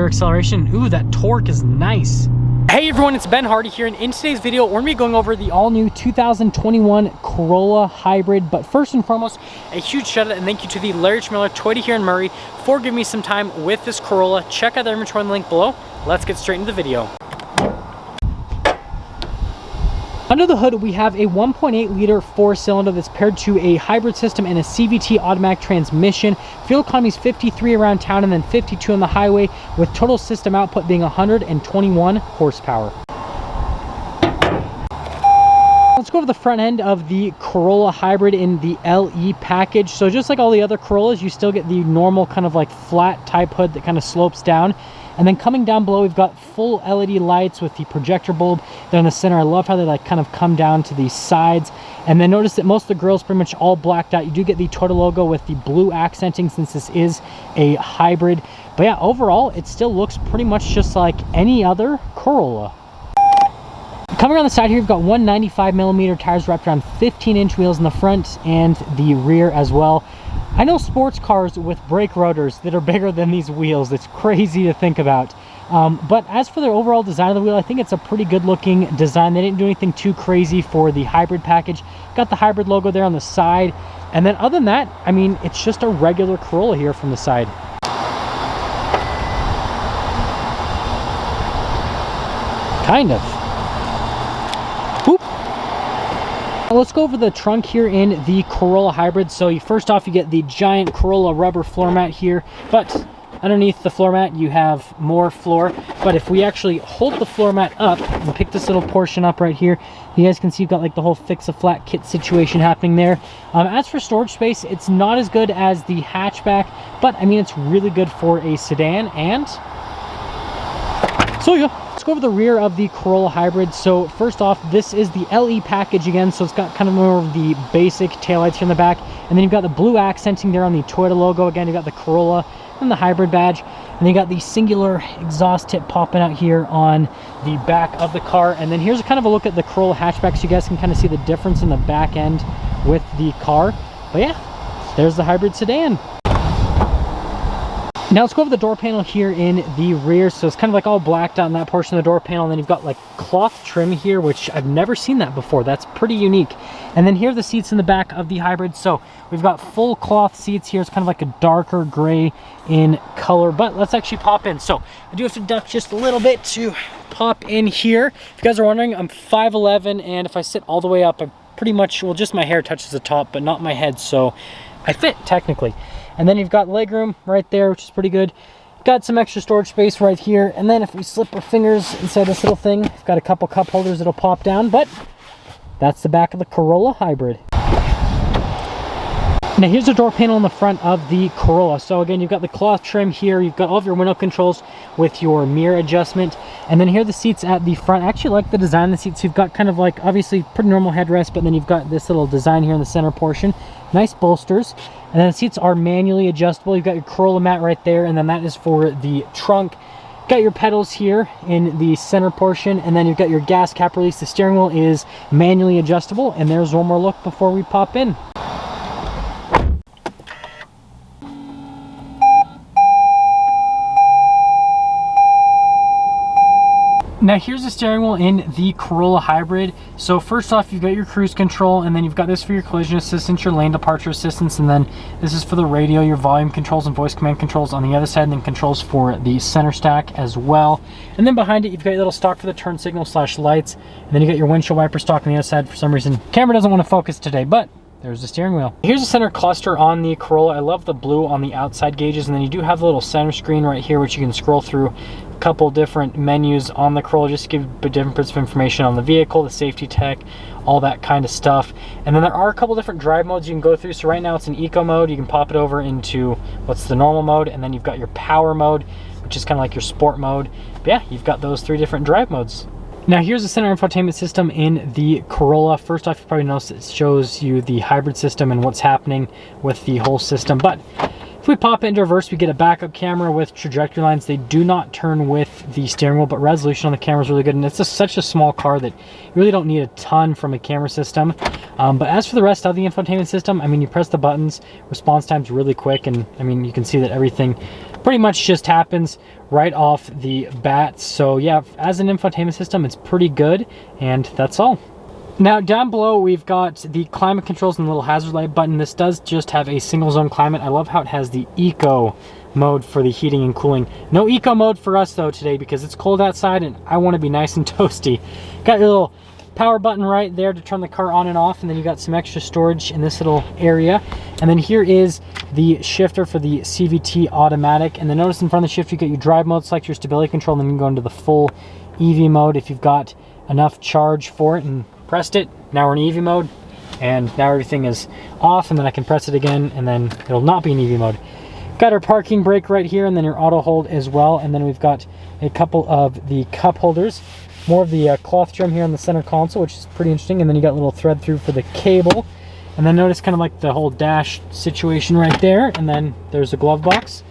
zero acceleration. Ooh, that torque is nice. Hey everyone, it's Ben Hardy here, and in today's video, we're gonna be going over the all-new 2021 Corolla Hybrid. But first and foremost, a huge shout out and thank you to the Larry Miller Toyota here in Murray for giving me some time with this Corolla. Check out the inventory in the link below. Let's get straight into the video. Under the hood, we have a 1.8 liter four-cylinder that's paired to a hybrid system and a CVT automatic transmission. Fuel economy is 53 around town and then 52 on the highway, with total system output being 121 horsepower. Let's go over the front end of the Corolla Hybrid in the LE package. So just like all the other Corollas, you still get the normal kind of like flat type hood that kind of slopes down. And then coming down below, we've got full LED lights with the projector bulb there in the center. I love how they like kind of come down to the sides. And then notice that most of the grille's pretty much all blacked out. You do get the Toyota logo with the blue accenting since this is a hybrid. But yeah, overall, it still looks pretty much just like any other Corolla. Coming around the side here, we've got 195mm tires wrapped around 15-inch wheels in the front and the rear as well. I know sports cars with brake rotors that are bigger than these wheels. It's crazy to think about. But as for the overall design of the wheel, I think it's a pretty good looking design. They didn't do anything too crazy for the hybrid package. Got the hybrid logo there on the side. And then other than that, I mean, it's just a regular Corolla here from the side. Kind of. Let's go over the trunk here in the Corolla Hybrid. So first off, you get the giant Corolla rubber floor mat here, but underneath the floor mat you have more floor. But if we actually hold the floor mat up and pick this little portion up right here, you guys can see you've got like the whole fix-a-flat kit situation happening there. As for storage space, it's not as good as the hatchback, but I mean, it's really good for a sedan. And so yeah. Let's go over the rear of the Corolla Hybrid. So first off, this is the LE package again, so it's got kind of more of the basic taillights here in the back, and then you've got the blue accenting there on the Toyota logo. Again, you've got the Corolla and the hybrid badge, and then you got the singular exhaust tip popping out here on the back of the car. And then here's kind of a look at the Corolla hatchback, so you guys can kind of see the difference in the back end with the car. But yeah, there's the hybrid sedan. Now let's go over the door panel here in the rear. So it's kind of like all blacked out in that portion of the door panel, and then you've got like cloth trim here, which I've never seen that before. That's pretty unique. And then here are the seats in the back of the hybrid. So we've got full cloth seats here. It's kind of like a darker gray in color, but let's actually pop in. So I do have to duck just a little bit to pop in here. If you guys are wondering, I'm 5'11", and if I sit all the way up, I'm pretty much, well, just my hair touches the top, but not my head, so I fit technically. And then you've got legroom right there, which is pretty good. Got some extra storage space right here. And then if we slip our fingers inside this little thing, we've got a couple cup holders that'll pop down, but that's the back of the Corolla Hybrid. Now here's the door panel in the front of the Corolla. So again, you've got the cloth trim here. You've got all of your window controls with your mirror adjustment. And then here are the seats at the front. I actually like the design of the seats. You've got kind of like, obviously pretty normal headrest, but then you've got this little design here in the center portion. Nice bolsters. And then the seats are manually adjustable. You've got your Corolla mat right there, and then that is for the trunk. Got your pedals here in the center portion, and then you've got your gas cap release. The steering wheel is manually adjustable, and there's one more look before we pop in. Now here's the steering wheel in the Corolla Hybrid. So first off, you've got your cruise control, and then you've got this for your collision assistance, your lane departure assistance, and then this is for the radio, your volume controls and voice command controls on the other side, and then controls for the center stack as well. And then behind it, you've got your little stock for the turn signal / lights, and then you got your windshield wiper stock on the other side. For some reason, camera doesn't want to focus today, but there's the steering wheel. Here's the center cluster on the Corolla. I love the blue on the outside gauges, and then you do have the little center screen right here, which you can scroll through a couple different menus on the Corolla just to give a different bits of information on the vehicle, the safety tech, all that kind of stuff. And then there are a couple different drive modes you can go through. So right now it's in eco mode. You can pop it over into what's the normal mode, and then you've got your power mode, which is kind of like your sport mode. But yeah, you've got those 3 different drive modes. Now here's the center infotainment system in the Corolla. First off, you probably notice it shows you the hybrid system and what's happening with the whole system. But if we pop it into reverse, we get a backup camera with trajectory lines. They do not turn with the steering wheel, but resolution on the camera is really good. And it's just such a small car that you really don't need a ton from a camera system. But as for the rest of the infotainment system, I mean, you press the buttons, response time's really quick. And I mean, you can see that everything pretty much just happens right off the bat. So yeah, as an infotainment system, it's pretty good, and that's all. Now down below, we've got the climate controls and the little hazard light button. This does just have a single zone climate. I love how it has the eco mode for the heating and cooling. No eco mode for us though today, because it's cold outside and I want to be nice and toasty. Got your little power button right there to turn the car on and off, and then you got some extra storage in this little area. And then here is the shifter for the CVT automatic. And then notice in front of the shifter, you get your drive mode, select your stability control, and then you can go into the full EV mode if you've got enough charge for it. And pressed it, now we're in EV mode, and now everything is off, and then I can press it again and then it'll not be in EV mode. Got our parking brake right here, and then your auto hold as well. And then we've got a couple of the cup holders, more of the cloth trim here on the center console, which is pretty interesting. And then you got a little thread through for the cable. And then notice kind of like the whole dash situation right there, and then there's a glove box.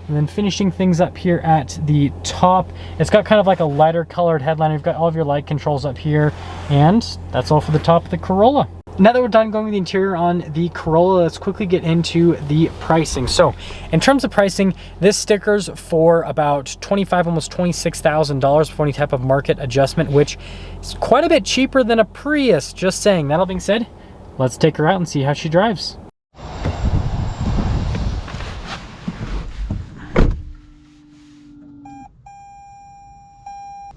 And then finishing things up here at the top, it's got kind of like a lighter colored headline. You've got all of your light controls up here, and that's all for the top of the Corolla. Now that we're done going with the interior on the Corolla, let's quickly get into the pricing. So in terms of pricing, this sticker's for about $25,000, almost $26,000 before any type of market adjustment, which is quite a bit cheaper than a Prius, just saying. That all being said, let's take her out and see how she drives.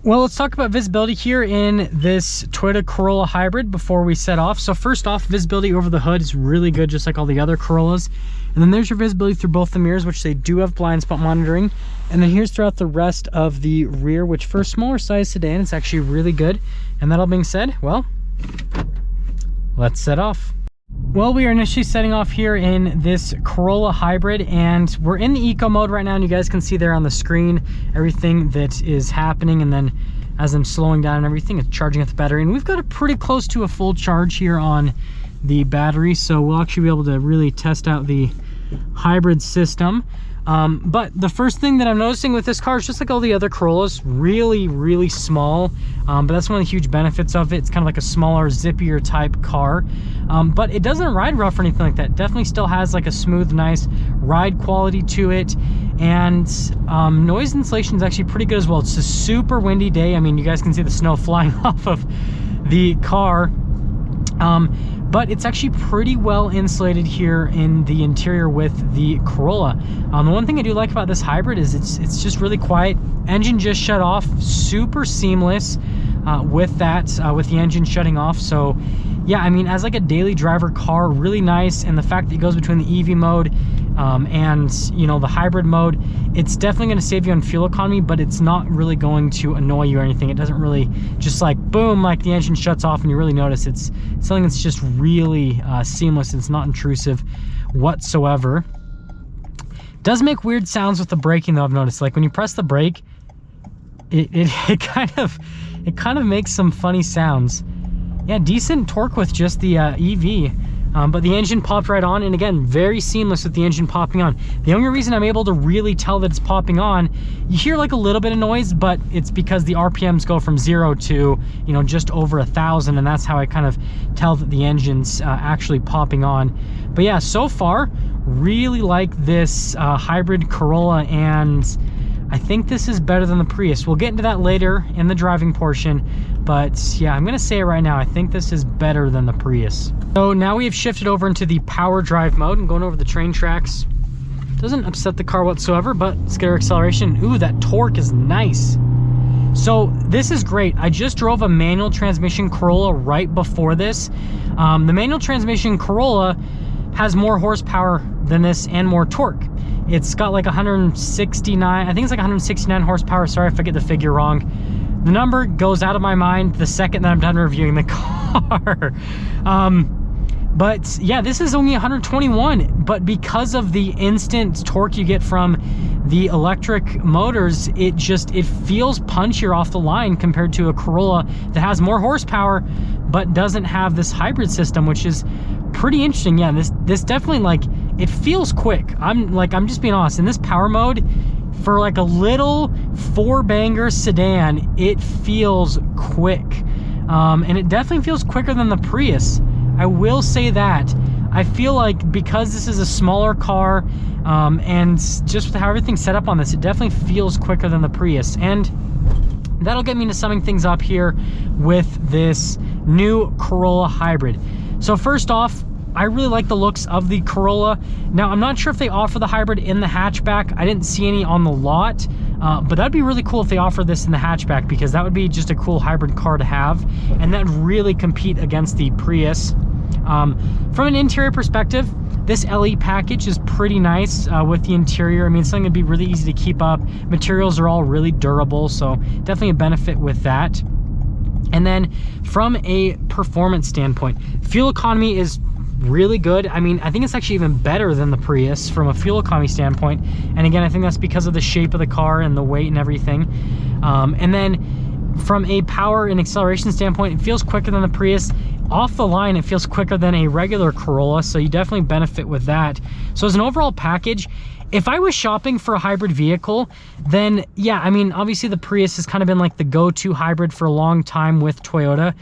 Well, let's talk about visibility here in this Toyota Corolla Hybrid before we set off. So first off, visibility over the hood is really good, just like all the other Corollas. And then there's your visibility through both the mirrors, which they do have blind spot monitoring. And then here's throughout the rest of the rear, which for a smaller size sedan, it's actually really good. And that all being said, well, let's set off. Well, we are initially setting off here in this Corolla Hybrid, and we're in the eco mode right now, and you guys can see there on the screen everything that is happening. And then as I'm slowing down and everything, it's charging up the battery, and we've got a pretty close to a full charge here on the battery, so we'll actually be able to really test out the hybrid system. But the first thing that I'm noticing with this car is just like all the other Corollas, really small. But that's one of the huge benefits of it. It's kind of like a smaller, zippier type car. But it doesn't ride rough or anything like that. Definitely still has like a smooth, nice ride quality to it. And noise insulation is actually pretty good as well. It's a super windy day. I mean, you guys can see the snow flying off of the car. But it's actually pretty well insulated here in the interior with the Corolla. The one thing I do like about this hybrid is it's just really quiet. Engine just shut off, super seamless with that, with the engine shutting off. So yeah, I mean, as like a daily driver car, really nice. And the fact that it goes between the EV mode and, you know, the hybrid mode, it's definitely going to save you on fuel economy, but it's not really going to annoy you or anything. It doesn't really just like boom, like the engine shuts off and you really notice. It's something that's just really seamless. It's not intrusive whatsoever. Does make weird sounds with the braking though, I've noticed. Like when you press the brake, it kind of makes some funny sounds. Yeah, decent torque with just the EV. But the engine popped right on, and again, very seamless with the engine popping on. The only reason I'm able to really tell that it's popping on, you hear like a little bit of noise, but it's because the RPMs go from 0 to, you know, just over 1,000, and that's how I kind of tell that the engine's actually popping on. But yeah, so far, really like this hybrid Corolla, and I think this is better than the Prius. We'll get into that later in the driving portion, but yeah, I'm gonna say it right now, I think this is better than the Prius. So now we have shifted over into the power drive mode and going over the train tracks. Doesn't upset the car whatsoever, but let's get our acceleration. Ooh, that torque is nice. So this is great. I just drove a manual transmission Corolla right before this. The manual transmission Corolla has more horsepower than this and more torque. It's got like 169, I think it's like 169 horsepower. Sorry if I get the figure wrong. The number goes out of my mind the second that I'm done reviewing the car. But yeah, this is only 121, but because of the instant torque you get from the electric motors, it feels punchier off the line compared to a Corolla that has more horsepower, but doesn't have this hybrid system, which is pretty interesting. Yeah, this definitely, like, it feels quick. I'm just being honest, in this power mode, for like a little 4-banger sedan, it feels quick. And it definitely feels quicker than the Prius. I will say that. I feel like because this is a smaller car And just with how everything's set up on this, it definitely feels quicker than the Prius. And that'll get me into summing things up here with this new Corolla Hybrid. So first off, I really like the looks of the Corolla. Now, I'm not sure if they offer the hybrid in the hatchback. I didn't see any on the lot, but that'd be really cool if they offer this in the hatchback, because that would be just a cool hybrid car to have, and that'd really compete against the Prius. From an interior perspective, this LE package is pretty nice with the interior. I mean, it's something that'd be really easy to keep up. Materials are all really durable, so definitely a benefit with that. And then from a performance standpoint, fuel economy is really good. I mean, I think it's actually even better than the Prius from a fuel economy standpoint. And again, I think that's because of the shape of the car and the weight and everything. And then from a power and acceleration standpoint, it feels quicker than the Prius. Off the line, it feels quicker than a regular Corolla, so you definitely benefit with that. So as an overall package, if I was shopping for a hybrid vehicle, then yeah, I mean, obviously the Prius has kind of been like the go-to hybrid for a long time with Toyota.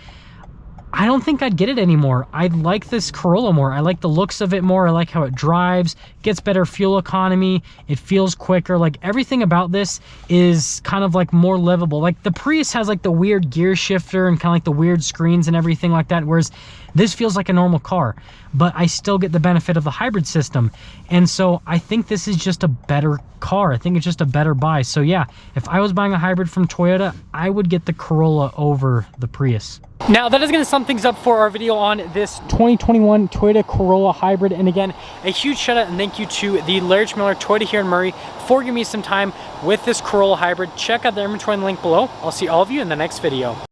I don't think I'd get it anymore. I like this Corolla more. I like the looks of it more. I like how it drives, gets better fuel economy, it feels quicker. Like everything about this is kind of like more livable. Like the Prius has like the weird gear shifter and kind of like the weird screens and everything like that, whereas this feels like a normal car, but I still get the benefit of the hybrid system. And so I think this is just a better car. I think it's just a better buy. So yeah, if I was buying a hybrid from Toyota, I would get the Corolla over the Prius. Now that is going to sum things up for our video on this 2021 Toyota Corolla Hybrid. And again, a huge shout out and thank you to the Larry Miller Toyota here in Murray for giving me some time with this Corolla Hybrid. Check out the inventory in the link below. I'll see all of you in the next video.